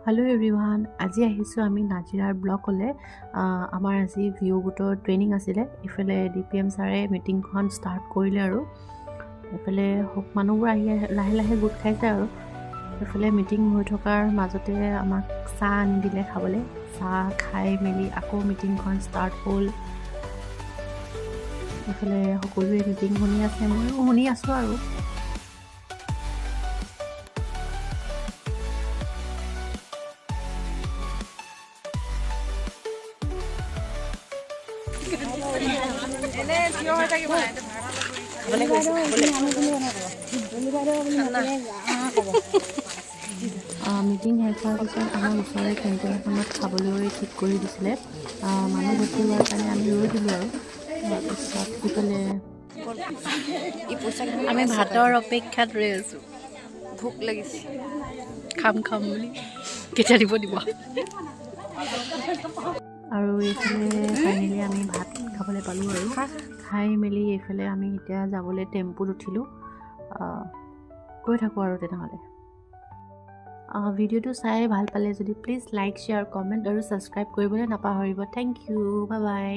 hello everyone আজি আহিছো আমি নাজিৰাৰ ব্লকলে আমাৰ আজি ভিউ গোটৰ ট্ৰেইনিং আছিলে ইফালে ডিপিএম ছাৰে মিটিংখন ষ্টাৰ্ট কৰিলে আৰু ইফালে হক মানুহবোৰ আহি লাহে লাহে গোট খাইছে আৰু ইফালে মিটিং হৈ থকাৰ মাজতে আমাক চাহ আনি দিলে খাবলে চাহ খাই মেলি আকৌ মিটিংখন ষ্টাৰ্ট হ'ল ইফালে সকলোৱে মিটিং শুনি আছে ময়ো শুনি আছো আৰু মিটিং শেষ হোৱাৰ পিছত আমাৰ ওচৰৰে কেণ্টিন এখনত খাবলৈ ঠিক কৰি দিছিলে মানুহ ভৰ্তি হোৱাৰ কাৰণে আমি ৰৈ দিলোঁ আৰু তাৰপিছত সিফালে আমি ভাতৰ অপেক্ষাত ৰৈ আছোঁ ভোক লাগিছে খাম বুলি কেতিয়া দিব আৰু এইফালে ফাইনেলি আমি ভাত খাবলৈ পালোঁ আৰু খাই মেলি এইফালে আমি এতিয়া যাবলৈ টেম্পুত উঠিলোঁ গৈ থাকোঁ আৰু তেনেহ'লে ভিডিঅ'টো চাই ভাল পালে যদি প্লিজ লাইক শ্বেয়াৰ কমেণ্ট আৰু ছাবস্ক্ৰাইব কৰিবলৈ নাপাহৰিব থেংক ইউ বাই বাই